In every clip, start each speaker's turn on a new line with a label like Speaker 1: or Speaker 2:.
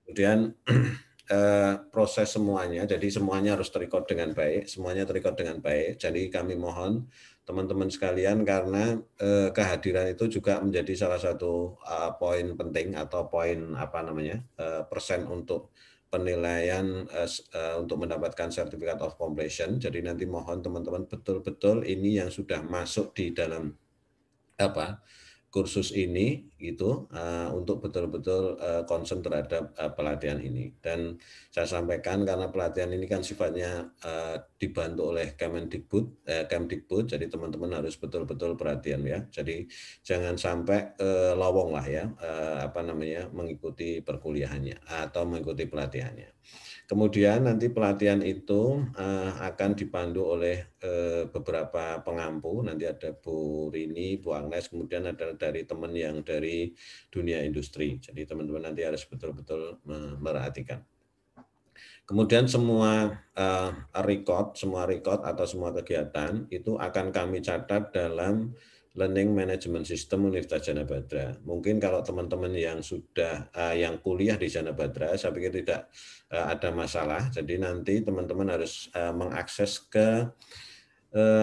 Speaker 1: Kemudian proses semuanya, jadi semuanya harus terrecord dengan baik, semuanya terrecord dengan baik. Jadi kami mohon teman-teman sekalian, karena kehadiran itu juga menjadi salah satu poin penting atau poin persen untuk penilaian untuk mendapatkan Certificate of Completion. Jadi nanti mohon teman-teman betul-betul ini yang sudah masuk di dalam kursus ini gitu, untuk betul-betul concern terhadap pelatihan ini. Dan saya sampaikan karena pelatihan ini kan sifatnya dibantu oleh Kemdikbud, jadi teman-teman harus betul-betul perhatian ya. Jadi jangan sampai lowong lah ya, mengikuti perkuliahannya atau mengikuti pelatihannya. Kemudian nanti pelatihan itu akan dipandu oleh beberapa pengampu, nanti ada Bu Rini, Bu Agnes, kemudian ada dari teman yang dari dunia industri. Jadi teman-teman nanti harus betul-betul memperhatikan. Kemudian semua record atau semua kegiatan itu akan kami catat dalam Learning Management System Universitas Jana Badra. Mungkin kalau teman-teman yang sudah yang kuliah di Jana Badra, saya pikir tidak ada masalah. Jadi nanti teman-teman harus mengakses ke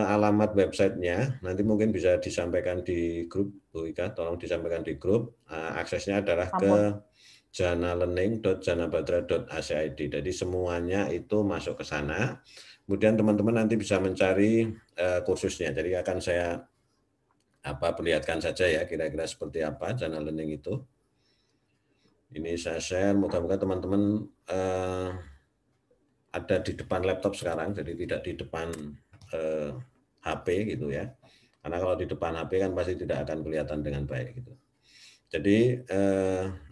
Speaker 1: alamat websitenya. Nanti mungkin bisa disampaikan di grup, Bu Ika, tolong disampaikan di grup. Aksesnya adalah ke janalearning.janabadra.ac.id. Jadi semuanya itu masuk ke sana. Kemudian teman-teman nanti bisa mencari kursusnya. Jadi akan saya perlihatkan saja ya kira-kira seperti apa Jana Learning itu. Ini saya share, moga-moga teman-teman ada di depan laptop sekarang, jadi tidak di depan HP gitu ya. Karena kalau di depan HP kan pasti tidak akan kelihatan dengan baik gitu. Jadi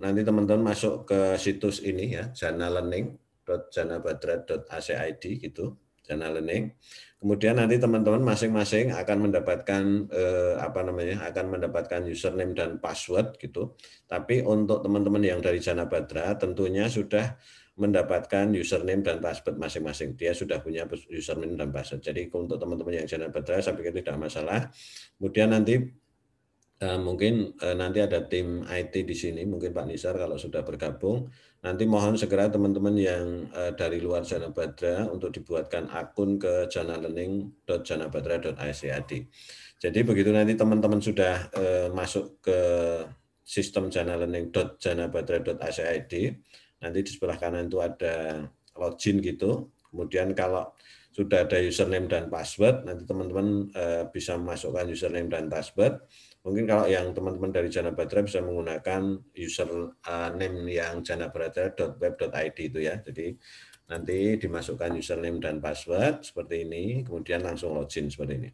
Speaker 1: nanti teman-teman masuk ke situs ini ya, janalearning.janabadra.ac.id gitu, Jana Learning. Kemudian nanti teman-teman masing-masing akan mendapatkan akan mendapatkan username dan password gitu. Tapi untuk teman-teman yang dari Jana Badra tentunya sudah mendapatkan username dan password masing-masing. Dia sudah punya username dan password. Jadi untuk teman-teman yang Jana Badra saya pikir tidak masalah. Kemudian nanti mungkin nanti ada tim IT di sini, mungkin Pak Nisar kalau sudah bergabung, nanti mohon segera teman-teman yang dari luar Jana Badra untuk dibuatkan akun ke janalearning.janabadra.ac.id. Jadi begitu nanti teman-teman sudah masuk ke sistem janalearning.janabadra.ac.id, nanti di sebelah kanan itu ada login gitu, kemudian kalau sudah ada username dan password, nanti teman-teman bisa memasukkan username dan password. Mungkin kalau yang teman-teman dari Jana Badra bisa menggunakan username yang janabadra.web.id itu ya. Jadi nanti dimasukkan username dan password seperti ini, kemudian langsung login seperti ini.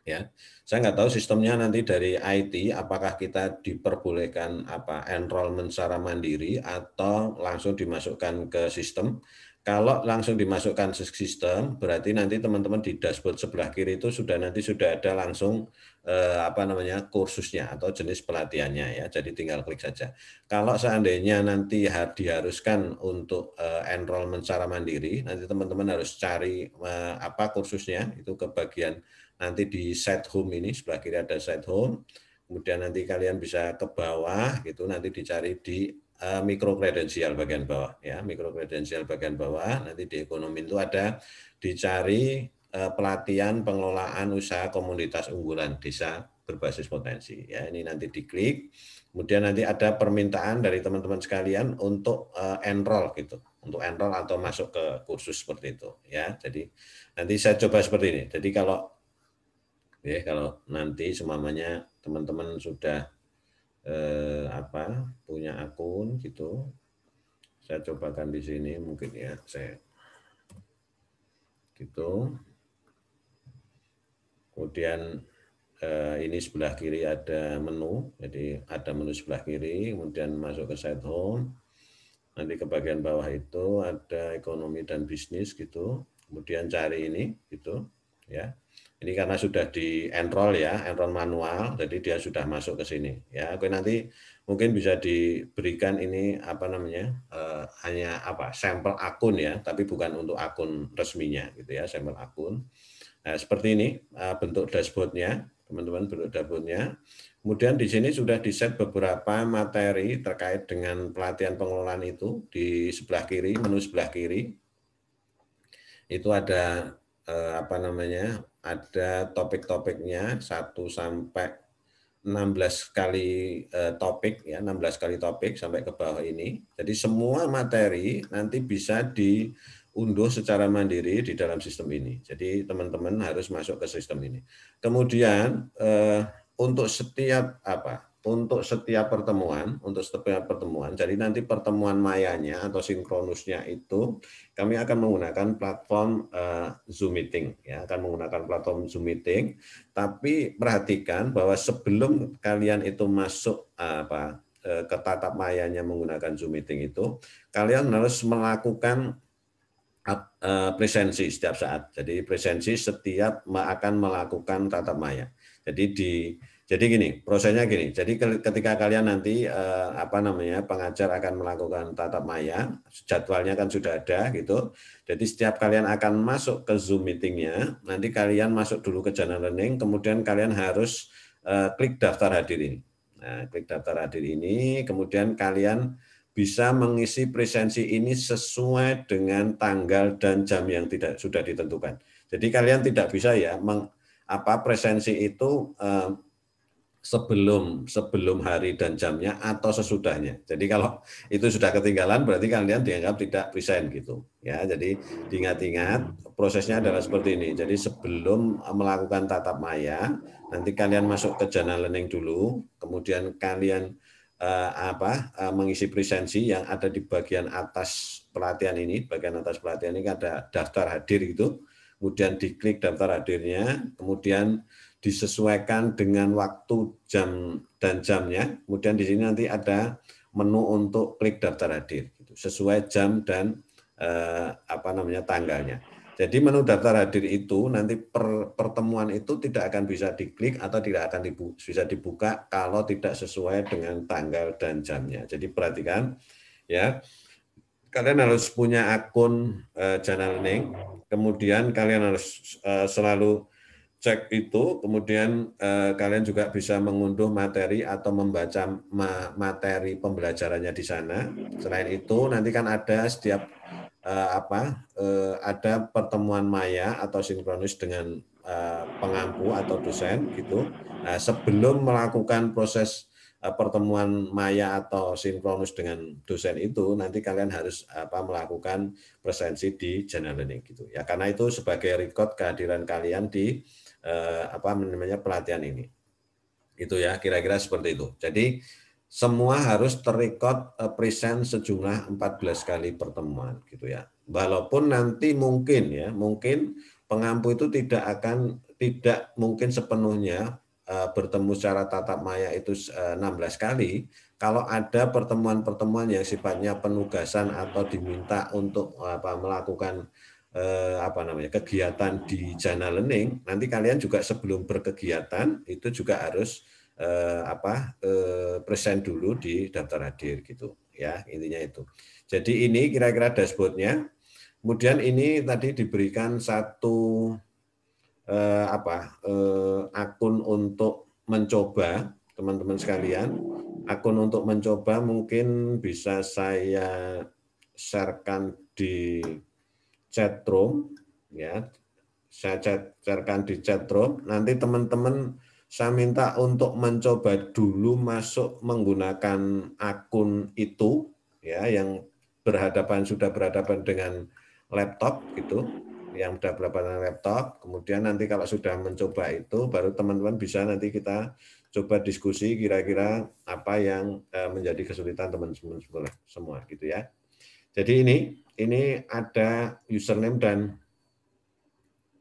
Speaker 1: Ya, saya nggak tahu sistemnya nanti dari IT apakah kita diperbolehkan enrollment secara mandiri atau langsung dimasukkan ke sistem. Kalau langsung dimasukkan ke sistem, berarti nanti teman-teman di dashboard sebelah kiri itu sudah ada langsung kursusnya atau jenis pelatihannya ya. Jadi tinggal klik saja. Kalau seandainya nanti diharuskan untuk enrollment secara mandiri, nanti teman-teman harus cari kursusnya itu ke bagian nanti di set home ini, sebelah kiri ada set home, kemudian nanti kalian bisa ke bawah gitu, nanti dicari di micro kredensial bagian bawah ya, micro kredensial bagian bawah, nanti di ekonomi itu ada dicari pelatihan pengelolaan usaha komunitas unggulan desa berbasis potensi ya, ini nanti diklik, kemudian nanti ada permintaan dari teman-teman sekalian untuk enroll gitu, untuk enroll atau masuk ke kursus seperti itu ya. Jadi nanti saya coba seperti ini. Jadi kalau nanti semuanya teman-teman sudah punya akun gitu, saya cobakan di sini mungkin ya, saya gitu. Kemudian ini sebelah kiri ada menu, jadi ada menu sebelah kiri, kemudian masuk ke site home, nanti ke bagian bawah itu ada ekonomi dan bisnis gitu, kemudian cari ini gitu ya. Ini karena sudah di enroll ya, enroll manual, jadi dia sudah masuk ke sini ya. Oke, nanti mungkin bisa diberikan ini hanya sampel akun ya, tapi bukan untuk akun resminya gitu ya, sampel akun. Nah, seperti ini bentuk dashboardnya. teman-teman bentuk dashboardnya. Kemudian di sini sudah di-set beberapa materi terkait dengan pelatihan pengelolaan itu di sebelah kiri, menu sebelah kiri. Itu ada ada topik-topiknya 1 sampai 16 kali topik ya, 16 kali topik sampai ke bawah ini. Jadi semua materi nanti bisa diunduh secara mandiri di dalam sistem ini. Jadi teman-teman harus masuk ke sistem ini. Kemudian untuk setiap pertemuan, jadi nanti pertemuan mayanya atau sinkronusnya itu kami akan menggunakan platform Zoom Meeting ya, akan menggunakan platform Zoom Meeting. Tapi perhatikan bahwa sebelum kalian itu masuk ke tatap mayanya menggunakan Zoom Meeting itu, kalian harus melakukan presensi setiap saat. Jadi presensi setiap akan melakukan tatap maya. Jadi gini, prosesnya gini. Jadi ketika kalian nanti pengajar akan melakukan tatap maya, jadwalnya kan sudah ada gitu. Jadi setiap kalian akan masuk ke Zoom meeting-nya, nanti kalian masuk dulu ke channel learning, kemudian kalian harus klik daftar hadir ini. Nah, klik daftar hadir ini, kemudian kalian bisa mengisi presensi ini sesuai dengan tanggal dan jam yang sudah ditentukan. Jadi kalian tidak bisa ya presensi itu sebelum hari dan jamnya atau sesudahnya. Jadi kalau itu sudah ketinggalan berarti kalian dianggap tidak present gitu. Ya, jadi diingat-ingat prosesnya adalah seperti ini. Jadi sebelum melakukan tatap maya, nanti kalian masuk ke channel learning dulu, kemudian kalian mengisi presensi yang ada di bagian atas pelatihan ini. Bagian atas pelatihan ini ada daftar hadir gitu. Kemudian diklik daftar hadirnya, kemudian disesuaikan dengan waktu, jam dan jamnya. Kemudian di sini nanti ada menu untuk klik daftar hadir, sesuai jam dan tanggalnya. Jadi menu daftar hadir itu nanti pertemuan itu tidak akan bisa diklik atau tidak akan bisa dibuka kalau tidak sesuai dengan tanggal dan jamnya. Jadi perhatikan ya, kalian harus punya akun channel learning, kemudian kalian harus selalu cek itu, kemudian kalian juga bisa mengunduh materi atau membaca materi pembelajarannya di sana. Selain itu nanti kan ada setiap ada pertemuan maya atau sinkronus dengan pengampu atau dosen gitu. Nah, sebelum melakukan proses pertemuan maya atau sinkronus dengan dosen itu, nanti kalian harus melakukan presensi di channel learning gitu ya. Karena itu sebagai record kehadiran kalian di pelatihan ini. Itu ya, kira-kira seperti itu. Jadi semua harus terrecord present sejumlah 14 kali pertemuan gitu ya. Walaupun nanti mungkin pengampu itu tidak mungkin sepenuhnya bertemu secara tatap maya itu 16 kali. Kalau ada pertemuan-pertemuan yang sifatnya penugasan atau diminta untuk melakukan kegiatan di channel learning, nanti kalian juga sebelum berkegiatan itu juga harus present dulu di daftar hadir gitu ya, intinya itu. Jadi ini kira-kira dashboardnya. Kemudian ini tadi diberikan satu akun untuk mencoba, teman-teman sekalian. Akun untuk mencoba mungkin bisa saya sharekan di chatroom ya. Saya sharekan di chatroom. Nanti teman-teman saya minta untuk mencoba dulu masuk menggunakan akun itu ya, yang sudah berhadapan dengan laptop gitu, yang sudah berhadapan dengan laptop. Kemudian nanti kalau sudah mencoba itu baru teman-teman bisa nanti kita coba diskusi kira-kira apa yang menjadi kesulitan teman-teman semua gitu ya. Jadi ini ada username dan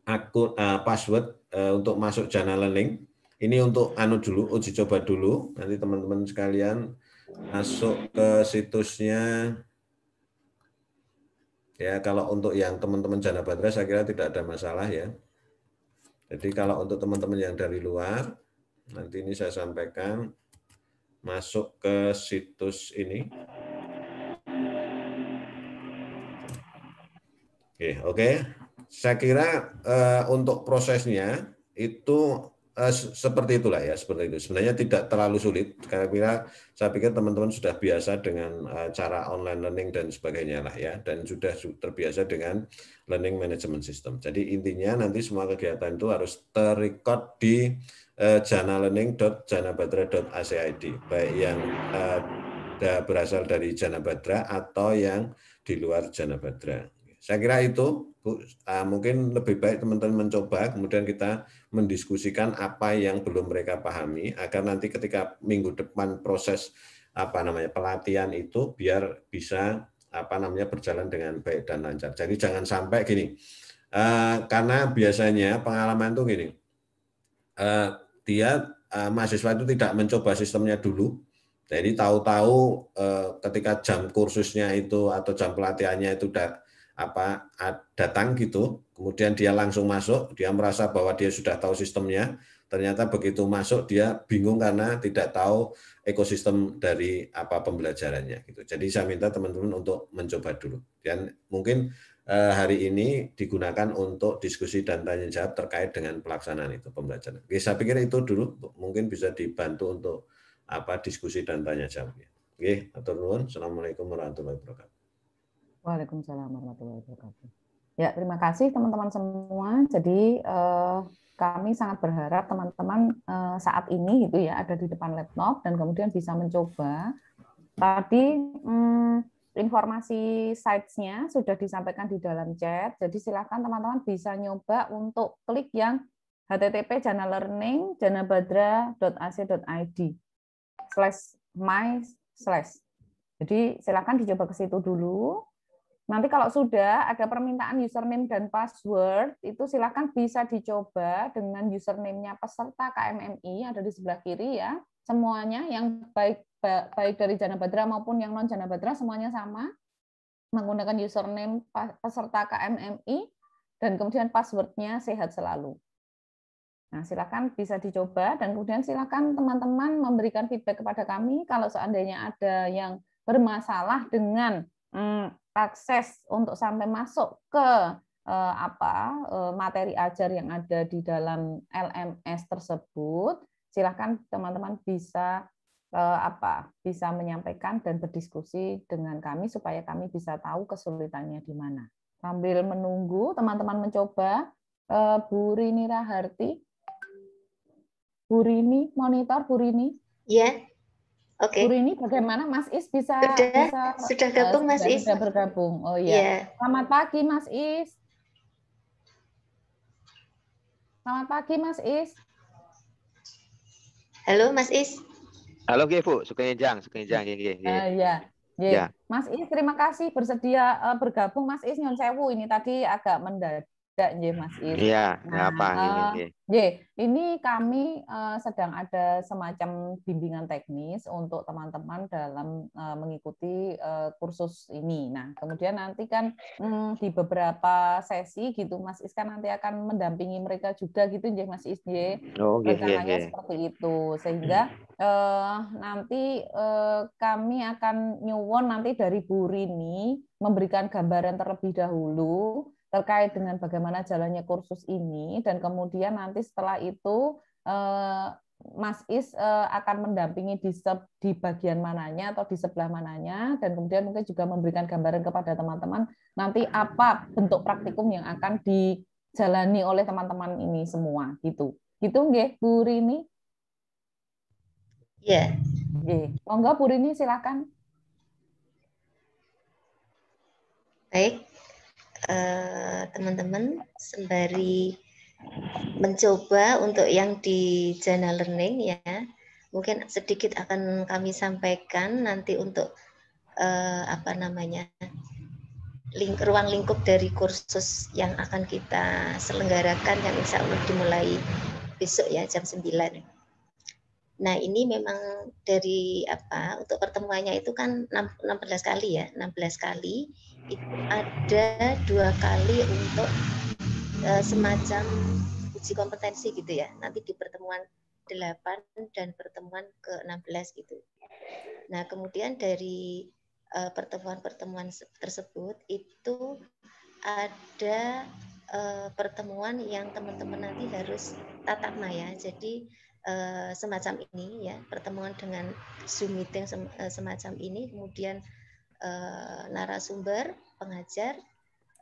Speaker 1: akun password untuk masuk channel learning. Ini untuk uji coba dulu. Nanti teman-teman sekalian masuk ke situsnya. Ya, kalau untuk yang teman-teman Jana Batra saya kira tidak ada masalah ya. Jadi kalau untuk teman-teman yang dari luar, nanti ini saya sampaikan masuk ke situs ini. Oke. Saya kira untuk prosesnya itu seperti itulah ya, seperti itu. Sebenarnya tidak terlalu sulit. Karena saya pikir teman-teman sudah biasa dengan cara online learning dan sebagainya lah ya, dan sudah terbiasa dengan learning management system. Jadi intinya nanti semua kegiatan itu harus terrecord di janalearning.janabadra.ac.id, baik yang berasal dari Janabadra atau yang di luar Janabadra. Saya kira itu, Bu. Mungkin lebih baik teman-teman mencoba, kemudian kita mendiskusikan apa yang belum mereka pahami, agar nanti ketika minggu depan proses pelatihan itu biar bisa berjalan dengan baik dan lancar. Jadi jangan sampai gini, karena biasanya pengalaman itu gini, mahasiswa itu tidak mencoba sistemnya dulu. Jadi tahu-tahu ketika jam kursusnya itu atau jam pelatihannya itu datang gitu, kemudian dia langsung masuk, dia merasa bahwa dia sudah tahu sistemnya, ternyata begitu masuk dia bingung karena tidak tahu ekosistem dari pembelajarannya gitu. Jadi saya minta teman-teman untuk mencoba dulu. Dan mungkin hari ini digunakan untuk diskusi dan tanya jawab terkait dengan pelaksanaan itu pembelajaran. Oke, saya pikir itu dulu mungkin bisa dibantu untuk diskusi dan tanya jawabnya. Oke, atur nuwun. Assalamualaikum warahmatullahi wabarakatuh.
Speaker 2: Waalaikumsalam warahmatullahi wabarakatuh. Ya, terima kasih teman-teman semua. Jadi kami sangat berharap teman-teman saat ini gitu ya ada di depan laptop dan kemudian bisa mencoba. Tadi informasi sites-nya sudah disampaikan di dalam chat. Jadi silakan teman-teman bisa nyoba untuk klik yang http://janabadra.ac.id/my/. Jadi silakan dicoba ke situ dulu. Nanti kalau sudah ada permintaan username dan password, itu silakan bisa dicoba dengan username-nya peserta KMMI, ada di sebelah kiri ya. Semuanya yang baik dari Janabadra maupun yang non Janabadra semuanya sama, menggunakan username peserta KMMI, dan kemudian password-nya sehat selalu. Nah, silakan bisa dicoba, dan kemudian silakan teman-teman memberikan feedback kepada kami kalau seandainya ada yang bermasalah dengan akses untuk sampai masuk ke materi ajar yang ada di dalam LMS tersebut, silakan teman-teman bisa bisa menyampaikan dan berdiskusi dengan kami supaya kami bisa tahu kesulitannya di mana. Sambil menunggu teman-teman mencoba, Bu Rini Raharti, Bu Rini, monitor Bu Rini.
Speaker 3: Ya. Oke.
Speaker 2: Bu Rini, bagaimana Mas Is bisa
Speaker 3: sudah gabung Mas Is?
Speaker 2: Sudah bergabung. Oh iya. Selamat pagi Mas Is. Selamat pagi Mas Is.
Speaker 3: Halo Mas Is.
Speaker 4: Halo Bu, Sukenjang.
Speaker 2: Ya. Mas Is, terima kasih bersedia bergabung Mas Is. Nyon sewu ini tadi agak mendadak Mas Is.
Speaker 4: Iya,
Speaker 2: ini kami sedang ada semacam bimbingan teknis untuk teman-teman dalam mengikuti kursus ini. Nah, kemudian nanti kan di beberapa sesi gitu Mas Is kan nanti akan mendampingi mereka juga gitu Mas Is. Rencananya seperti itu. Sehingga nanti kami akan nyuwun nanti dari Bu Rini memberikan gambaran terlebih dahulu terkait dengan bagaimana jalannya kursus ini, dan kemudian nanti setelah itu Mas Is akan mendampingi di bagian mananya atau di sebelah mananya, dan kemudian mungkin juga memberikan gambaran kepada teman-teman nanti apa bentuk praktikum yang akan dijalani oleh teman-teman ini semua gitu nggih Bu Rini?
Speaker 3: Ya.
Speaker 2: Monggo Bu Rini silakan.
Speaker 3: Baik. Teman-teman sembari mencoba untuk yang di Jana Learning ya, mungkin sedikit akan kami sampaikan nanti untuk ruang lingkup dari kursus yang akan kita selenggarakan yang insya Allah dimulai besok ya jam 9. Nah ini memang dari untuk pertemuannya itu kan 16 kali ya, 16 kali. Itu ada 2 kali untuk semacam uji kompetensi gitu ya. Nanti di pertemuan 8 dan pertemuan ke-16 gitu. Nah, kemudian dari pertemuan-pertemuan tersebut itu ada pertemuan yang teman-teman nanti harus tatap maya. Jadi semacam ini ya, pertemuan dengan Zoom meeting semacam ini, kemudian narasumber pengajar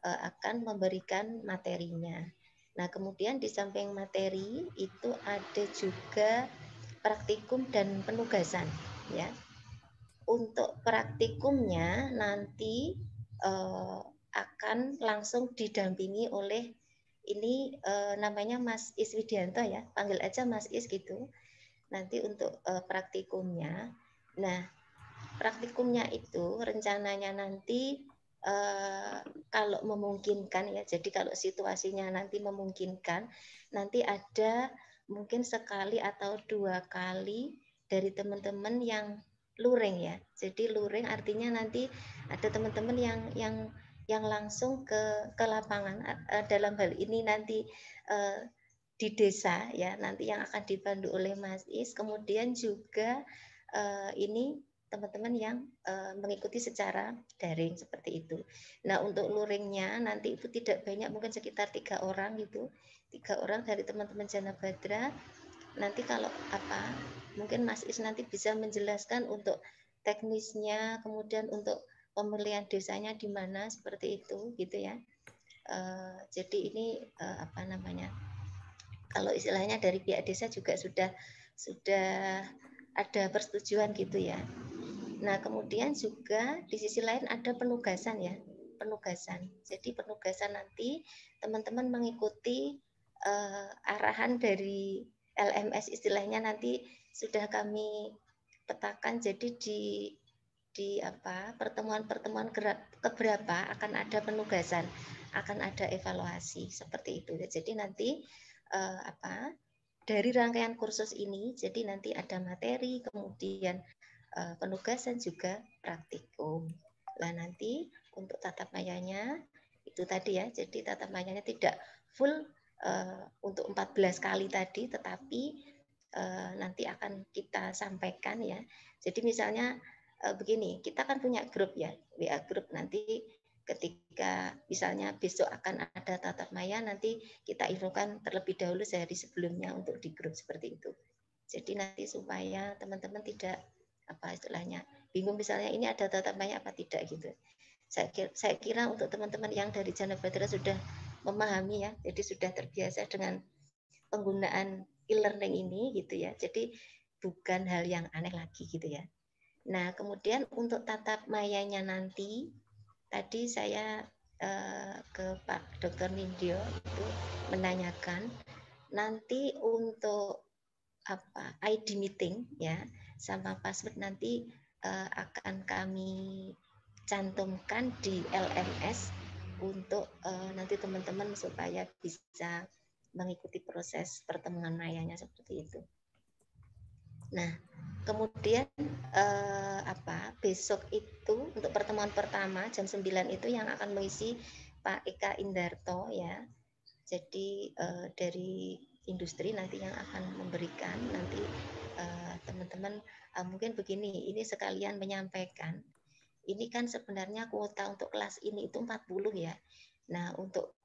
Speaker 3: akan memberikan materinya. Nah, kemudian di samping materi itu ada juga praktikum dan penugasan ya. Untuk praktikumnya nanti akan langsung didampingi oleh ini namanya Mas Is Widianto ya, panggil aja Mas Is gitu. Nanti untuk praktikumnya. Nah, praktikumnya itu rencananya nanti kalau memungkinkan ya, jadi kalau situasinya nanti memungkinkan, nanti ada mungkin sekali atau 2 kali dari teman-teman yang luring ya. Jadi luring artinya nanti ada teman-teman yang langsung ke lapangan. Dalam hal ini nanti di desa ya, nanti yang akan dibantu oleh Mas Is. Kemudian juga ini teman-teman yang mengikuti secara daring seperti itu. Nah, untuk luringnya nanti itu tidak banyak, mungkin sekitar 3 orang gitu. 3 orang dari teman-teman Jana Badra. Nanti kalau mungkin Mas Is nanti bisa menjelaskan untuk teknisnya, kemudian untuk pemilihan desanya di mana seperti itu gitu ya. Jadi ini kalau istilahnya dari pihak desa juga sudah ada persetujuan gitu ya. Nah, kemudian juga di sisi lain ada penugasan ya, penugasan. Jadi penugasan nanti teman-teman mengikuti arahan dari LMS, istilahnya nanti sudah kami petakan. Jadi di pertemuan-pertemuan keberapa akan ada penugasan, akan ada evaluasi seperti itu. Jadi nanti dari rangkaian kursus ini, jadi nanti ada materi, kemudian penugasan juga praktikum. Nah, nanti untuk tatap mayanya itu tadi ya, jadi tatap mayanya tidak full untuk 14 kali tadi, tetapi nanti akan kita sampaikan ya. Jadi misalnya begini, kita kan punya grup ya, WA grup. Nanti ketika misalnya besok akan ada tatap maya, nanti kita infokan terlebih dahulu sehari sebelumnya untuk di grup seperti itu. Jadi nanti supaya teman-teman tidak istilahnya bingung, misalnya ini ada tatap maya apa tidak gitu. Saya kira untuk teman-teman yang dari Jana Badra sudah memahami ya, jadi sudah terbiasa dengan penggunaan e-learning ini gitu ya. Jadi bukan hal yang aneh lagi gitu ya. Nah, kemudian untuk tatap mayanya nanti, tadi saya ke Pak Dr. Nindyo itu menanyakan nanti untuk ID meeting ya sama password nanti akan kami cantumkan di LMS untuk nanti teman-teman supaya bisa mengikuti proses pertemuan mayanya seperti itu. Nah, kemudian besok itu untuk pertemuan pertama jam 9 itu yang akan mengisi Pak Eka Indarto ya. Jadi dari industri nanti yang akan memberikan nanti teman-teman mungkin begini, ini sekalian menyampaikan. Ini kan sebenarnya kuota untuk kelas ini itu 40 ya. Nah, untuk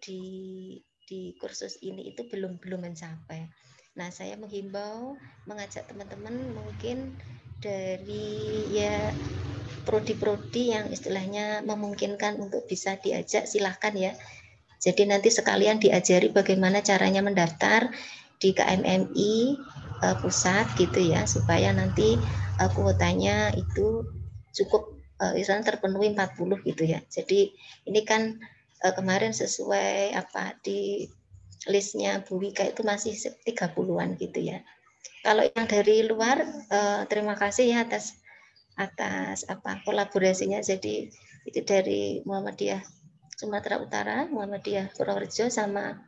Speaker 3: di kursus ini itu belum mencapai. Nah, saya menghimbau, mengajak teman-teman mungkin dari ya prodi-prodi yang istilahnya memungkinkan untuk bisa diajak, silahkan ya. Jadi nanti sekalian diajari bagaimana caranya mendaftar di KMMI pusat gitu ya, supaya nanti kuotanya itu cukup misalnya terpenuhi 40 gitu ya. Jadi ini kan kemarin sesuai di listnya Bu Wika itu masih 30-an gitu ya. Kalau yang dari luar terima kasih ya atas kolaborasinya. Jadi itu dari Muhammadiyah Sumatera Utara, Muhammadiyah Purworejo, sama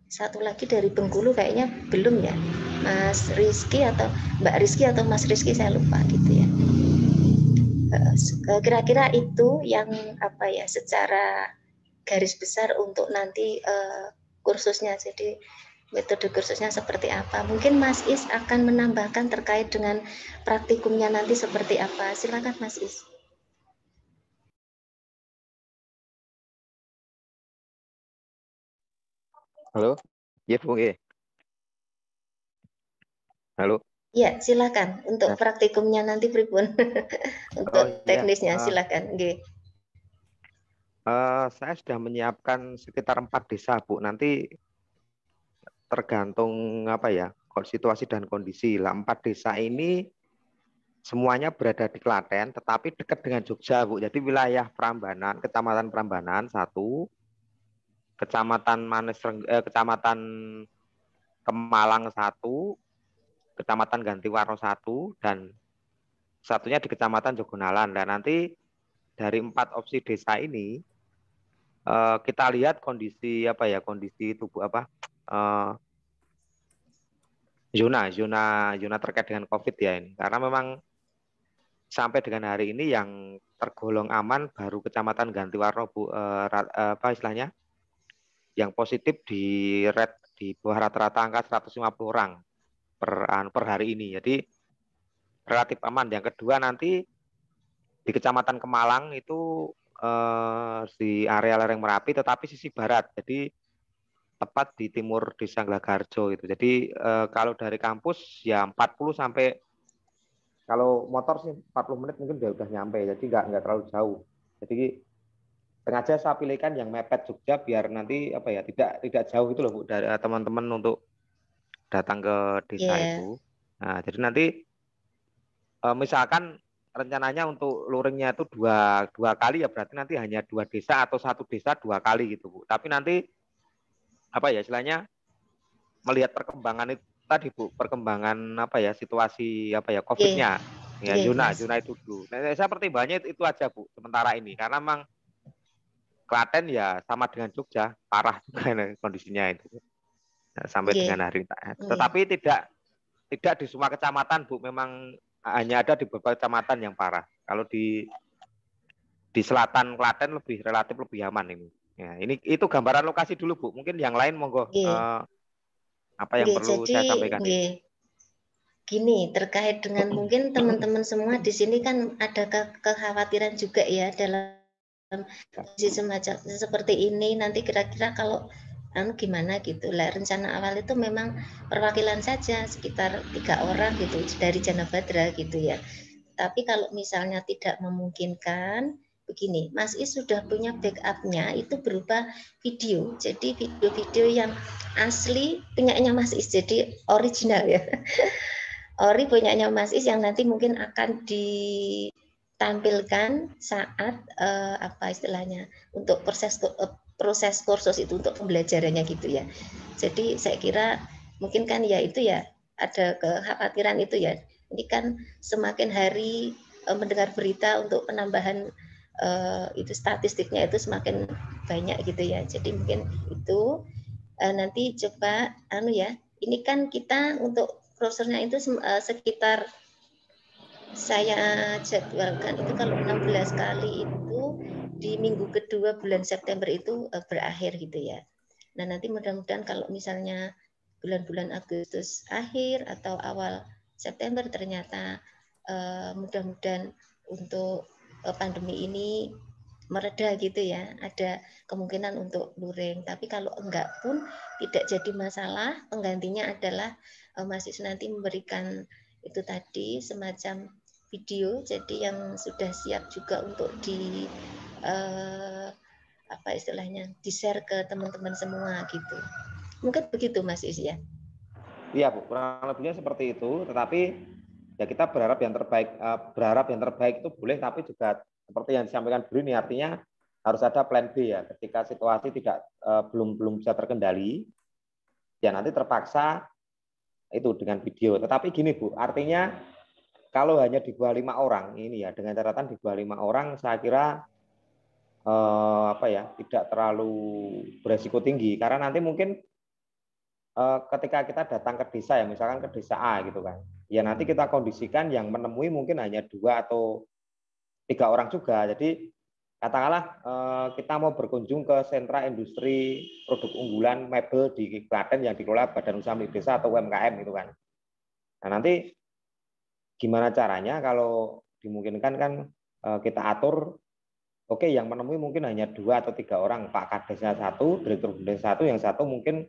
Speaker 3: satu lagi dari Bengkulu kayaknya belum ya, Mas Rizky atau Mbak Rizky atau Mas Rizky, saya lupa gitu ya. Kira-kira itu yang secara garis besar untuk nanti kursusnya. Jadi metode kursusnya seperti apa. Mungkin Mas Is akan menambahkan terkait dengan praktikumnya nanti seperti apa. Silakan Mas Is.
Speaker 4: Halo? Ya, Bu. Halo?
Speaker 3: Ya, silakan. Untuk
Speaker 4: Nah,
Speaker 3: praktikumnya nanti pripun?
Speaker 4: oh
Speaker 3: Untuk
Speaker 4: iya,
Speaker 3: teknisnya silakan. Nggih.
Speaker 4: saya sudah menyiapkan sekitar 4 desa, Bu. Nanti tergantung apa ya, situasi dan kondisi. Lah, 4 desa ini semuanya berada di Klaten, tetapi dekat dengan Jogja, Bu. Jadi wilayah Prambanan, Kecamatan Prambanan 1, Kecamatan Kemalang 1, Kecamatan Gantiwarno 1, dan satunya di Kecamatan Jogonalan. Dan nanti dari 4 opsi desa ini kita lihat kondisi apa ya, kondisi tubuh apa, zona terkait dengan COVID ya ini. Karena memang sampai dengan hari ini yang tergolong aman baru Kecamatan Gantiwarno, Bu, apa istilahnya, yang positif di red di bawah rata-rata angka 150 orang per hari ini. Jadi relatif aman. Yang kedua nanti di Kecamatan Kemalang itu di area lereng Merapi, tetapi sisi barat. Jadi tepat di timur Desa Glagarjo itu. Jadi kalau dari kampus ya 40 sampai, kalau motor sih 40 menit mungkin udah nyampe. Jadi nggak terlalu jauh. Jadi sengaja saya pilihkan yang mepet Jogja biar nanti apa ya, tidak jauh itu loh, Bu, dari teman-teman untuk datang ke desa
Speaker 3: Ya,
Speaker 4: itu. Nah, jadi nanti misalkan rencananya untuk luringnya itu dua kali, ya berarti nanti hanya 2 desa atau 1 desa 2 kali gitu, Bu. Tapi nanti apa ya istilahnya, melihat perkembangan itu tadi, Bu, perkembangan apa ya, situasi apa ya
Speaker 3: nggih,
Speaker 4: COVID-nya. Ya
Speaker 3: nggih, Mas.
Speaker 4: zona itu dulu. Nah, saya pertimbangannya itu aja, Bu, sementara ini. Karena memang Klaten ya sama dengan Jogja, parah juga kondisinya itu. Nah, sampai
Speaker 3: Nggih,
Speaker 4: dengan hari ini.
Speaker 3: nggih.
Speaker 4: Tetapi tidak di semua kecamatan, Bu. Memang hanya ada di beberapa kecamatan yang parah. Kalau di selatan Klaten relatif lebih aman ini. Ya, ini itu gambaran lokasi dulu, Bu. Mungkin yang lain monggo
Speaker 3: Nggih.
Speaker 4: apa yang
Speaker 3: Nggih,
Speaker 4: perlu
Speaker 3: jadi
Speaker 4: saya sampaikan ini.
Speaker 3: nggih. Gini, terkait dengan mungkin teman-teman semua di sini kan ada kekhawatiran juga ya dalam kondisi semacam seperti ini, nanti kira-kira kalau gimana gitu lah. Rencana awal itu memang perwakilan saja sekitar 3 orang gitu dari Janabadra gitu ya. Tapi kalau misalnya tidak memungkinkan, begini, Mas Is sudah punya backupnya itu berupa video. Jadi video-video yang asli punyanya Mas Is, jadi original ya. Ori punyanya Mas Is yang nanti mungkin akan ditampilkan saat apa istilahnya untuk proses kursus itu, untuk pembelajarannya gitu ya. Jadi saya kira mungkin kan ya itu ya, ada kekhawatiran itu ya. Ini kan semakin hari mendengar berita untuk penambahan itu statistiknya itu semakin banyak gitu ya. Jadi mungkin itu nanti coba ya. Ini kan kita untuk kursusnya itu sekitar saya jadwalkan itu kalau 16 kali itu di minggu kedua bulan September itu berakhir gitu ya. Nah, nanti mudah-mudahan kalau misalnya bulan-bulan Agustus akhir atau awal September ternyata mudah-mudahan untuk pandemi ini mereda gitu ya, ada kemungkinan untuk luring. Tapi kalau enggak pun tidak jadi masalah, penggantinya adalah mahasiswa nanti memberikan itu tadi semacam video, jadi yang sudah siap juga untuk apa istilahnya, di-share ke teman-teman semua gitu. Mungkin begitu Mas Is ya.
Speaker 4: Iya, Bu, kurang lebihnya seperti itu. Tetapi ya kita berharap yang terbaik itu boleh, tapi juga seperti yang disampaikan Bu ini, artinya harus ada plan B ya. Ketika situasi belum bisa terkendali, ya nanti terpaksa itu dengan video. Tetapi gini, Bu, artinya kalau hanya di bawah 5 orang ini ya, dengan catatan di bawah 5 orang, saya kira apa ya, tidak terlalu beresiko tinggi, karena nanti mungkin ketika kita datang ke desa ya, misalkan ke desa A gitu kan, ya nanti kita kondisikan yang menemui mungkin hanya 2 atau 3 orang juga. Jadi katakanlah kita mau berkunjung ke sentra industri produk unggulan mebel di Klaten yang dikelola Badan Usaha Milik Desa atau UMKM gitu kan. Nah, nanti gimana caranya kalau dimungkinkan kan kita atur, oke, yang menemui mungkin hanya 2 atau 3 orang, Pak Kadesnya 1, Direktur Bumdes 1, yang 1 mungkin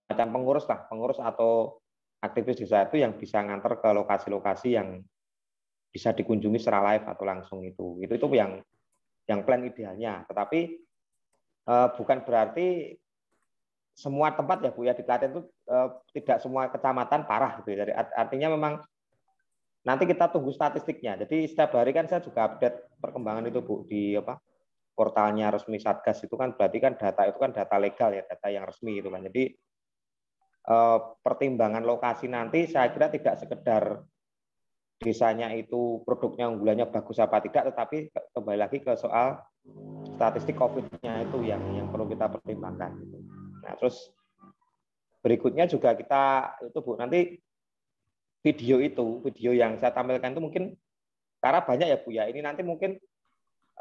Speaker 4: macam pengurus atau aktivis desa itu yang bisa nganter ke lokasi-lokasi yang bisa dikunjungi secara live atau langsung itu yang plan idealnya. Tetapi bukan berarti semua tempat ya Bu ya di Klaten itu tidak semua kecamatan parah gitu ya. Jadi artinya memang nanti kita tunggu statistiknya. Jadi setiap hari kan saya juga update perkembangan itu Bu di portalnya resmi Satgas itu kan berarti kan data itu kan data legal ya, data yang resmi itu kan. Jadi pertimbangan lokasi nanti saya kira tidak sekedar desanya itu produknya unggulannya bagus apa tidak, tetapi kembali lagi ke soal statistik COVID-nya itu yang perlu kita pertimbangkan. Nah, terus berikutnya juga kita itu Bu nanti video yang saya tampilkan itu mungkin karena banyak ya Bu ya, ini nanti mungkin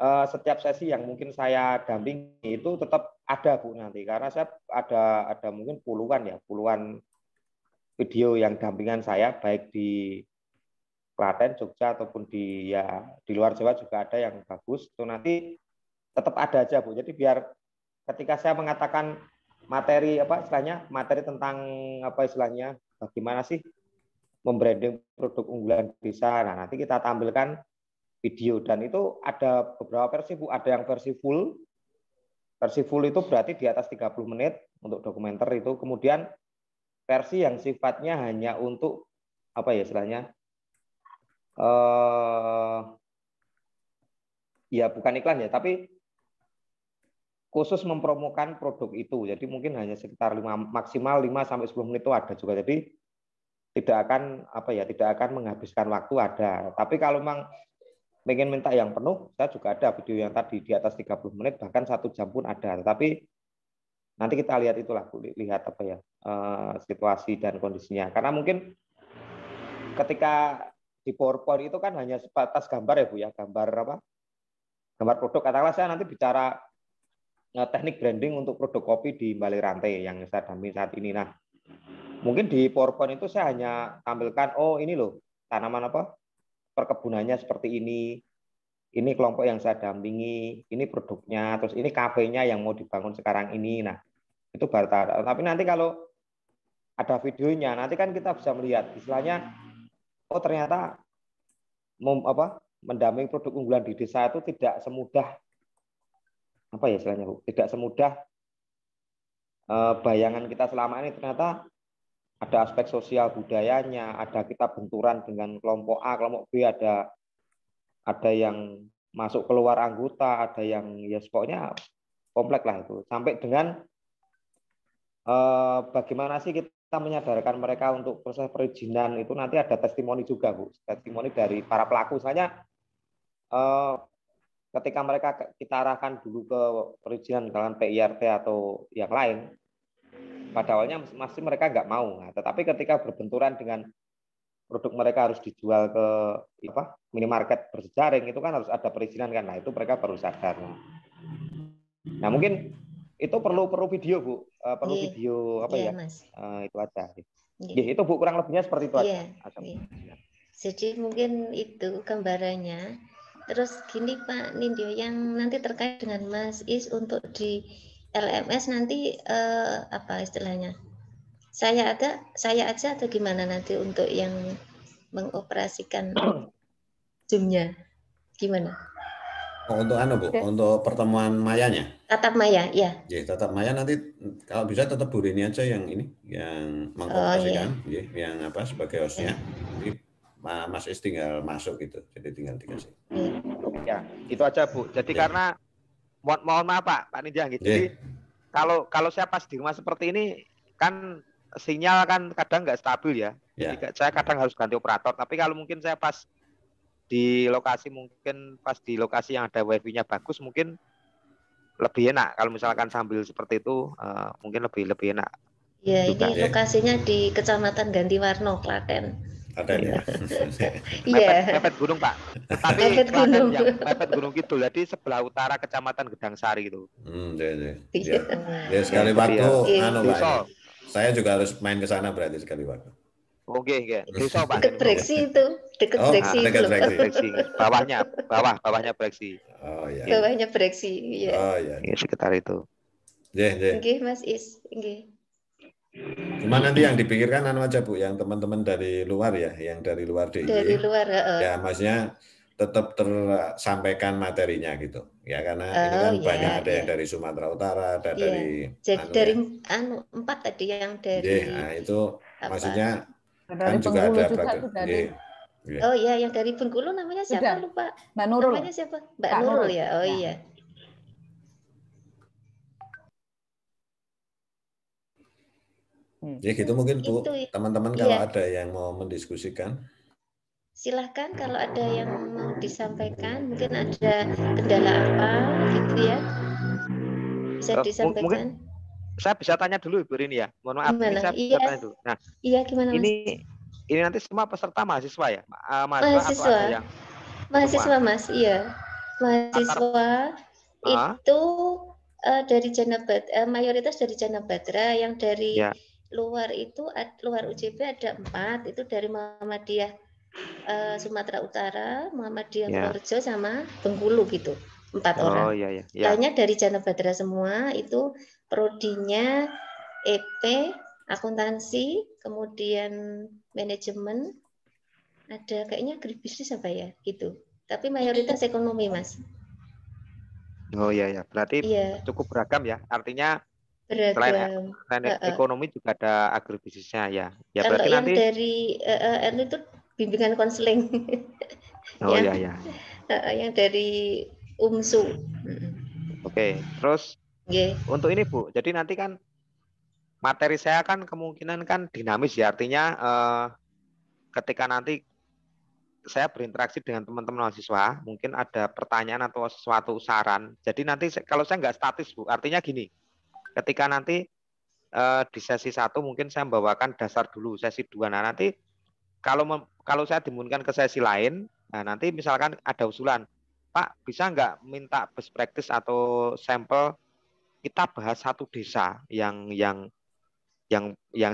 Speaker 4: setiap sesi yang mungkin saya dampingi itu tetap ada Bu nanti, karena saya ada mungkin puluhan video yang dampingan saya baik di Klaten, Jogja ataupun di luar Jawa juga ada yang bagus. Itu nanti tetap ada aja Bu. Jadi biar ketika saya mengatakan materi materi tentang bagaimana sih membranding produk unggulan desa. Nah, nanti kita tampilkan video dan itu ada beberapa versi Bu, ada yang versi full. Versi full itu berarti di atas 30 menit untuk dokumenter itu. Kemudian versi yang sifatnya hanya untuk ya bukan iklan ya, tapi khusus mempromokan produk itu. Jadi mungkin hanya sekitar maksimal 5-10 menit itu ada juga. Jadi tidak akan menghabiskan waktu ada. Tapi kalau memang pengen minta yang penuh, saya juga ada video yang tadi di atas 30 menit, bahkan 1 jam pun ada. Tetapi nanti kita lihat itulah Bu, lihat situasi dan kondisinya. Karena mungkin ketika di PowerPoint itu kan hanya sebatas gambar ya Bu ya, gambar produk. Katakanlah saya nanti bicara teknik branding untuk produk kopi di Bali Rantai yang saya dampingi saat ini. Nah, mungkin di PowerPoint itu saya hanya tampilkan, ini loh tanaman perkebunannya seperti ini kelompok yang saya dampingi, ini produknya, terus ini kafenya yang mau dibangun sekarang ini. Nah, itu baru. Tapi nanti kalau ada videonya, nanti kan kita bisa melihat istilahnya, ternyata mendampingi produk unggulan di desa itu tidak semudah tidak semudah bayangan kita selama ini. Ternyata ada aspek sosial budayanya, ada kita benturan dengan kelompok A, kelompok B, ada yang masuk keluar anggota, ada yang pokoknya kompleks lah itu. Sampai dengan bagaimana sih kita menyadarkan mereka untuk proses perizinan itu, nanti ada testimoni juga Bu, testimoni dari para pelaku. Misalnya ketika mereka kita arahkan dulu ke perizinan kalian PIRT atau yang lain, pada awalnya masih mereka nggak mau. Nah, tetapi ketika berbenturan dengan produk mereka harus dijual ke minimarket berjejaring, itu kan harus ada perizinan kan. Nah, itu mereka baru sadar. Nah, mungkin itu perlu video Bu, perlu video Mas. Itu aja. Itu Bu, kurang lebihnya seperti itu aja.
Speaker 3: Jadi mungkin itu gambarannya. Terus gini Pak Nindyo, yang nanti terkait dengan Mas Is untuk di LMS nanti istilahnya? Saya aja atau gimana nanti untuk yang mengoperasikan Zoom-nya? Gimana?
Speaker 1: Untuk Bu, untuk pertemuan mayanya?
Speaker 3: Tatap maya, ya.
Speaker 1: Ya, tatap maya nanti kalau bisa tetap Bu Rini aja yang mengoperasikan, yang sebagai hostnya. Jadi Mas Is tinggal masuk gitu, jadi tinggal dikasih.
Speaker 4: Ya, itu aja Bu. Jadi karena mohon maaf Pak Nindya gitu. Jadi kalau saya pas di rumah seperti ini kan sinyal kan kadang nggak stabil ya. Jadi saya kadang harus ganti operator. Tapi kalau mungkin saya pas di lokasi yang ada wifi-nya bagus, mungkin lebih enak. Kalau misalkan sambil seperti itu mungkin lebih enak.
Speaker 3: Ya, ini lokasinya di Kecamatan Gantiwarno, Klaten.
Speaker 1: Klaten ya.
Speaker 4: Mepet gunung Pak. Tapi Klaten yang mepet gunung Kidul, jadi sebelah utara Kecamatan Gedang Sari gitu.
Speaker 1: Ya sekali waktu Pak. Saya juga harus main ke sana berarti sekali waktu.
Speaker 4: Oke. Desa Pak.
Speaker 3: Dekat Breksi itu, dekat Breksi.
Speaker 4: Bawahnya Breksi.
Speaker 1: Oh iya.
Speaker 3: Bawahnya Breksi, iya.
Speaker 1: Oh iya.
Speaker 4: Sekitar itu.
Speaker 1: Nggih.
Speaker 3: Nggih, Mas Is. Nggih.
Speaker 1: Cuma nanti yang dipikirkan anu aja Bu, yang teman-teman dari luar ya, yang dari luar DIY.
Speaker 3: Dari luar,
Speaker 1: Ya, maksudnya tetap tersampaikan materinya gitu. Ya, karena ini kan banyak ada yang dari Sumatera Utara, ada dari
Speaker 3: jadi dari 4 tadi yang dari
Speaker 1: nah itu maksudnya
Speaker 2: dari
Speaker 1: kan juga ada
Speaker 3: Oh iya, yang dari Bengkulu namanya siapa? Lupa.
Speaker 2: Mbak Nurul.
Speaker 3: Namanya siapa? Mbak Nurul ya. Oh iya.
Speaker 1: Ya gitu mungkin Bu, teman-teman kalau ada yang mau mendiskusikan.
Speaker 3: Silahkan kalau ada yang mau disampaikan, mungkin ada kendala apa gitu ya. Bisa disampaikan.
Speaker 4: Mungkin saya bisa tanya dulu Ibu Rini ya. Mohon maaf, ini saya bisa tanya dulu. Nah,
Speaker 3: gimana Mas?
Speaker 4: Ini nanti semua peserta mahasiswa ya?
Speaker 3: Mahasiswa.
Speaker 4: Atau ada yang
Speaker 3: mahasiswa semua? Mas, iya. Mahasiswa itu dari mayoritas dari Janabadra, yang dari luar itu luar UJB ada 4, itu dari Muhammadiyah Sumatera Utara, Muhammadiyah Purworejo sama Bengkulu gitu. 4 orang. Lainnya dari Janabadra semua, itu prodinya EP, akuntansi, kemudian manajemen, ada kayaknya agribisnis apa ya gitu. Tapi mayoritas ekonomi, Mas.
Speaker 4: Oh iya, berarti cukup beragam ya. Artinya selain ekonomi juga ada agribisnisnya ya. Ya
Speaker 3: kalau
Speaker 4: berarti
Speaker 3: yang
Speaker 4: nanti
Speaker 3: dari itu bimbingan konseling.
Speaker 4: Oh iya.
Speaker 3: Yang dari UMSU.
Speaker 4: Oke, terus untuk ini Bu, jadi nanti kan materi saya kan kemungkinan kan dinamis ya. Artinya ketika nanti saya berinteraksi dengan teman-teman mahasiswa, mungkin ada pertanyaan atau suatu saran. Jadi nanti kalau saya nggak statis Bu, artinya gini, ketika nanti di sesi 1 mungkin saya membawakan dasar dulu, sesi 2. Nah nanti kalau saya dimungkinkan ke sesi lain, nah nanti misalkan ada usulan, Pak bisa nggak minta best practice atau sampel kita bahas satu desa yang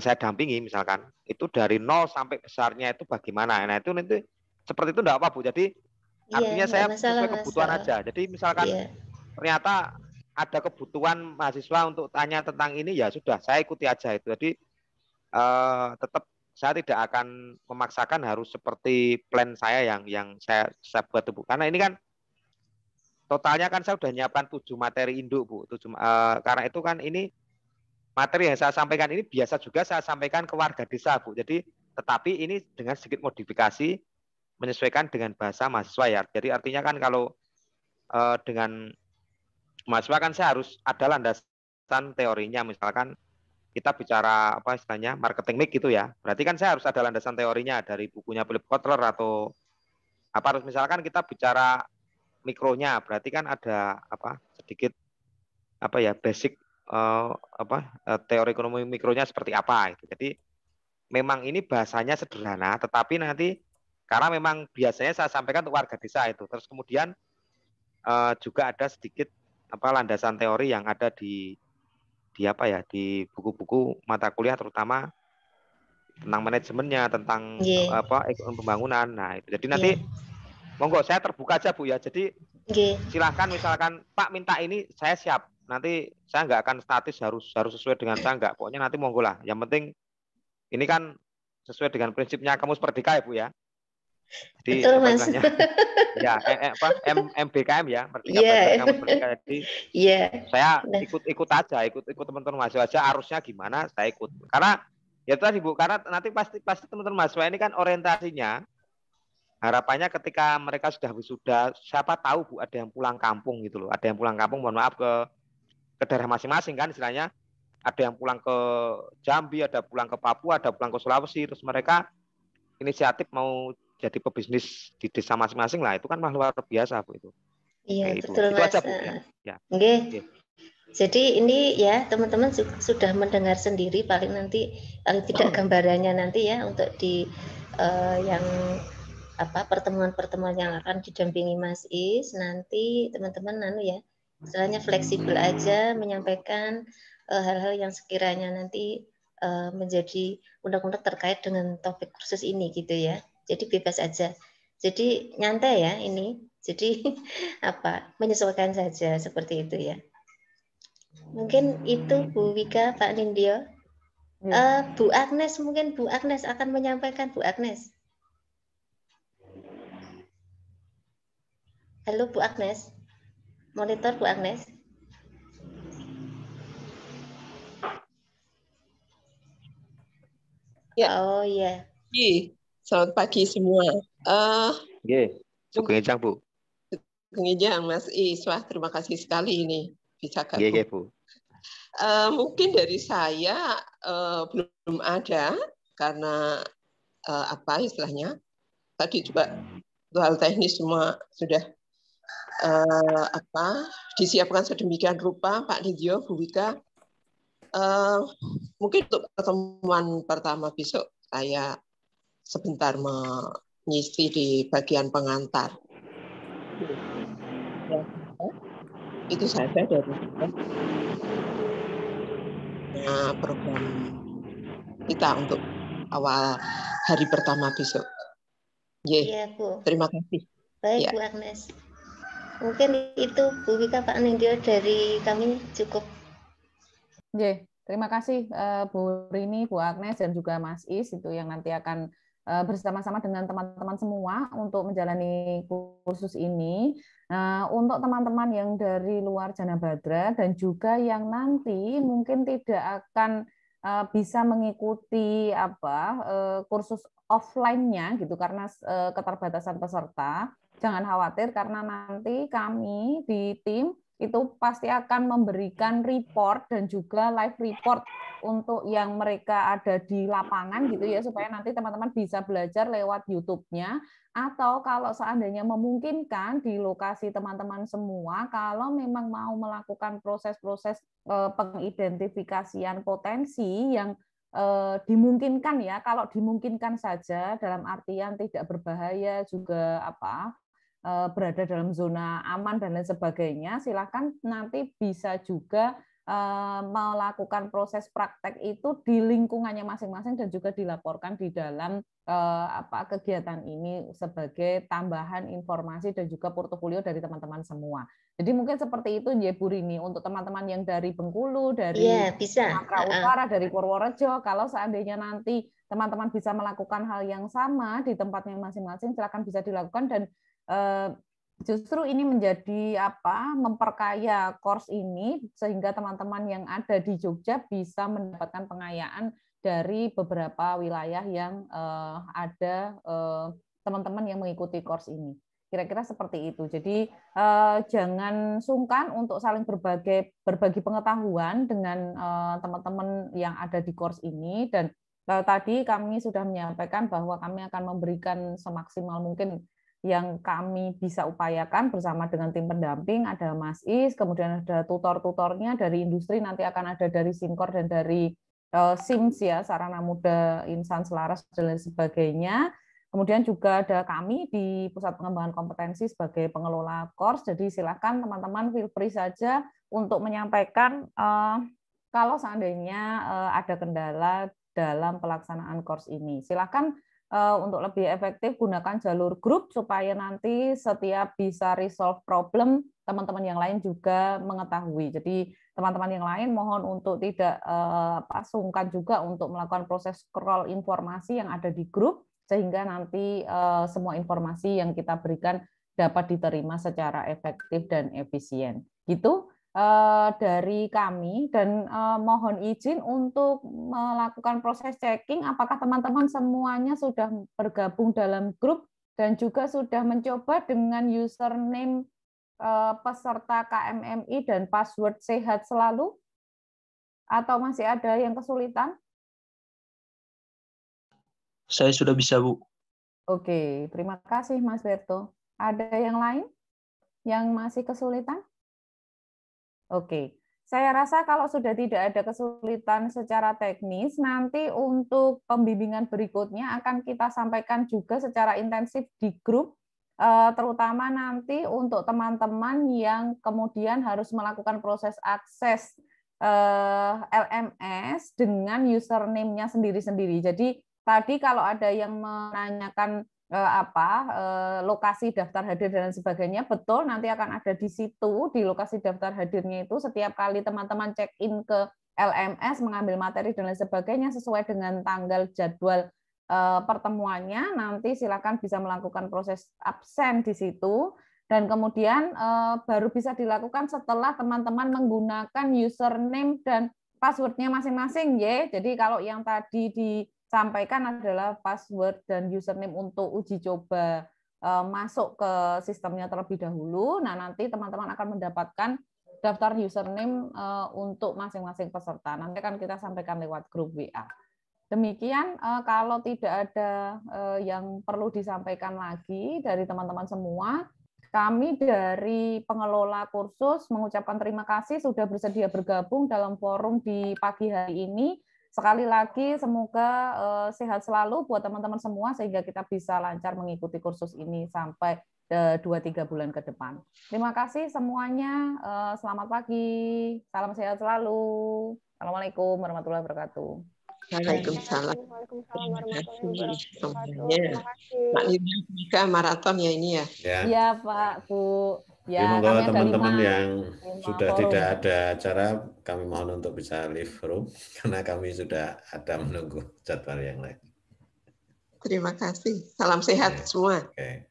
Speaker 4: saya dampingi misalkan, itu dari 0 sampai besarnya itu bagaimana. Nah itu nanti seperti itu enggak apa Bu. Jadi artinya saya sesuai kebutuhan aja. Jadi misalkan ternyata ada kebutuhan mahasiswa untuk tanya tentang ini, ya sudah saya ikuti aja itu. Jadi tetap saya tidak akan memaksakan harus seperti plan saya yang saya buat Bu. Karena ini kan totalnya kan saya sudah nyiapkan 7 materi induk Bu. Karena itu kan ini materi yang saya sampaikan ini biasa juga saya sampaikan ke warga desa Bu. Jadi tetapi ini dengan sedikit modifikasi menyesuaikan dengan bahasa mahasiswa ya. Jadi artinya kan kalau dengan mahasiswa kan saya harus ada landasan teorinya. Misalkan kita bicara apa istilahnya marketing mix gitu ya. Berarti kan saya harus ada landasan teorinya dari bukunya Philip Kotler atau apa, harus misalkan kita bicara mikronya, berarti kan ada apa sedikit apa ya basic teori ekonomi mikronya seperti apa gitu. Jadi memang ini bahasanya sederhana, tetapi nanti karena memang biasanya saya sampaikan untuk warga desa itu. Terus kemudian juga ada sedikit landasan teori yang ada di buku-buku mata kuliah, terutama tentang manajemennya, tentang ekonomi pembangunan. Nah itu. Jadi nanti monggo saya terbuka aja Bu ya. Jadi silahkan misalkan Pak minta ini, saya siap. Nanti saya nggak akan statis harus sesuai dengan saya, nggak. Pokoknya nanti monggo lah. Yang penting ini kan sesuai dengan prinsipnya Kamus Merdeka ya Bu ya. Jadi
Speaker 3: betul, Mas.
Speaker 4: Ya MBKM ya, Merdeka Belajar Kamus Merdeka. Jadi saya ikut aja, ikut teman-teman mahasiswa aja, arusnya gimana saya ikut. Karena ya tadi Bu, karena nanti pasti teman-teman mahasiswa ini kan orientasinya, harapannya ketika mereka sudah wisuda, siapa tahu Bu ada yang pulang kampung gitu loh. Ada yang pulang kampung, mohon maaf ke daerah masing-masing kan istilahnya. Ada yang pulang ke Jambi, ada pulang ke Papua, ada pulang ke Sulawesi, terus mereka inisiatif mau jadi pebisnis di desa masing-masing lah. Itu kan luar biasa Bu itu.
Speaker 3: Iya,
Speaker 4: itu.
Speaker 3: betul
Speaker 4: Itu
Speaker 3: Mas.
Speaker 4: aja Bu ya.
Speaker 3: Okay. Jadi ini ya teman-teman sudah mendengar sendiri, paling tidak gambarannya nanti ya untuk di yang pertemuan-pertemuan yang akan didampingi Mas Is, nanti teman-teman istilahnya fleksibel aja menyampaikan hal-hal yang sekiranya nanti menjadi undang-undang terkait dengan topik kursus ini gitu ya. Jadi bebas aja. Jadi nyantai ya ini. Jadi menyesuaikan saja seperti itu ya. Mungkin itu Bu Wika, Pak Nindyo. Bu Agnes, mungkin Bu Agnes akan menyampaikan, Bu Agnes. Halo Bu Agnes, monitor Bu Agnes.
Speaker 5: Ya.
Speaker 3: Oh iya.
Speaker 5: Selamat pagi semua.
Speaker 4: Sugeng Ijang, Bu.
Speaker 5: Sugeng Ijang, Mas Iswah, terima kasih sekali ini bisa gabung.
Speaker 4: Bu.
Speaker 5: Mungkin dari saya belum ada karena apa istilahnya tadi juga hal teknis semua sudah disiapkan sedemikian rupa, Pak Nindyo, Bu Wika. Mungkin untuk pertemuan pertama besok saya sebentar mengisi di bagian pengantar. Itu saja dari program kita untuk awal hari pertama besok.
Speaker 3: Iya, Bu.
Speaker 5: Terima kasih.
Speaker 3: Baik, Bu Agnes. Mungkin itu Bu Wika, Pak Nindyo, dari kami cukup.
Speaker 2: Terima kasih Bu Rini, Bu Agnes, dan juga Mas Is, itu yang nanti akan bersama-sama dengan teman-teman semua untuk menjalani kursus ini. Nah, untuk teman-teman yang dari luar Janabadra dan juga yang nanti mungkin tidak akan bisa mengikuti kursus offline-nya gitu karena keterbatasan peserta, jangan khawatir karena nanti kami di tim itu pasti akan memberikan report dan juga live report untuk yang mereka ada di lapangan gitu ya, supaya nanti teman-teman bisa belajar lewat YouTube-nya, atau kalau seandainya memungkinkan di lokasi teman-teman semua, kalau memang mau melakukan proses-proses pengidentifikasian potensi yang dimungkinkan ya, kalau dimungkinkan saja dalam artian tidak berbahaya juga berada dalam zona aman dan lain sebagainya, silakan nanti bisa juga melakukan proses praktek itu di lingkungannya masing-masing dan juga dilaporkan di dalam kegiatan ini sebagai tambahan informasi dan juga portofolio dari teman-teman semua. Jadi mungkin seperti itu ya Bu Rini, untuk teman-teman yang dari Bengkulu, dari Sumatera Utara, dari Purworejo, kalau seandainya nanti teman-teman bisa melakukan hal yang sama di tempatnya masing-masing, silakan bisa dilakukan, dan justru ini menjadi memperkaya course ini sehingga teman-teman yang ada di Jogja bisa mendapatkan pengayaan dari beberapa wilayah yang ada teman-teman yang mengikuti course ini. Kira-kira seperti itu. Jadi jangan sungkan untuk saling berbagi pengetahuan dengan teman-teman yang ada di course ini, dan tadi kami sudah menyampaikan bahwa kami akan memberikan semaksimal mungkin yang kami bisa upayakan bersama dengan tim pendamping. Ada Mas Is, kemudian ada tutor-tutornya dari industri, nanti akan ada dari Sinkor dan dari SIMS ya, Sarana Muda Insan Selaras dan lain sebagainya. Kemudian juga ada kami di Pusat Pengembangan Kompetensi sebagai pengelola course. Jadi silakan teman-teman feel free saja untuk menyampaikan kalau seandainya ada kendala dalam pelaksanaan course ini. Silakan untuk lebih efektif gunakan jalur grup supaya nanti setiap bisa resolve problem, teman-teman yang lain juga mengetahui. Jadi teman-teman yang lain mohon untuk tidak sungkan juga untuk melakukan proses scroll informasi yang ada di grup, sehingga nanti semua informasi yang kita berikan dapat diterima secara efektif dan efisien. Gitu dari kami, dan mohon izin untuk melakukan proses checking apakah teman-teman semuanya sudah bergabung dalam grup dan juga sudah mencoba dengan username peserta KMMI dan password sehat selalu, atau masih ada yang kesulitan?
Speaker 6: Saya sudah bisa, Bu.
Speaker 2: Oke, terima kasih Mas Berto. Ada yang lain yang masih kesulitan? Oke, saya rasa kalau sudah tidak ada kesulitan secara teknis, nanti untuk pembimbingan berikutnya akan kita sampaikan juga secara intensif di grup, terutama nanti untuk teman-teman yang kemudian harus melakukan proses akses LMS dengan username-nya sendiri-sendiri. Jadi tadi kalau ada yang menanyakan lokasi daftar hadir dan sebagainya, betul nanti akan ada di situ, di lokasi daftar hadirnya itu setiap kali teman-teman check-in ke LMS mengambil materi dan lain sebagainya sesuai dengan tanggal jadwal pertemuannya, nanti silakan bisa melakukan proses absen di situ. Dan kemudian baru bisa dilakukan setelah teman-teman menggunakan username dan password-nya masing-masing, ya. Jadi kalau yang tadi disampaikan adalah password dan username untuk uji coba masuk ke sistemnya terlebih dahulu. Nah, nanti teman-teman akan mendapatkan daftar username untuk masing-masing peserta. Nanti akan kita sampaikan lewat grup WA. Demikian, kalau tidak ada yang perlu disampaikan lagi dari teman-teman semua, kami dari pengelola kursus mengucapkan terima kasih sudah bersedia bergabung dalam forum di pagi hari ini. Sekali lagi semoga sehat selalu buat teman-teman semua sehingga kita bisa lancar mengikuti kursus ini sampai 2-3 bulan ke depan. Terima kasih semuanya. Selamat pagi. Salam sehat selalu. Assalamualaikum warahmatullahi wabarakatuh.
Speaker 5: Waalaikumsalam.
Speaker 7: Waalaikumsalam warahmatullahi wabarakatuh.
Speaker 5: Semuanya.
Speaker 7: Terima kasih.
Speaker 5: Pak Lina juga maraton ya ini ya.
Speaker 2: Iya Pak, Bu.
Speaker 1: Ya,
Speaker 2: Ya,
Speaker 1: monggo
Speaker 2: kami ada
Speaker 1: teman-teman
Speaker 2: 5
Speaker 1: yang sudah
Speaker 2: forum.
Speaker 1: tidak ada acara, kami mohon untuk bisa leave room karena kami sudah ada menunggu jadwal yang lain.
Speaker 5: Terima kasih. Salam sehat semua.
Speaker 1: Oke.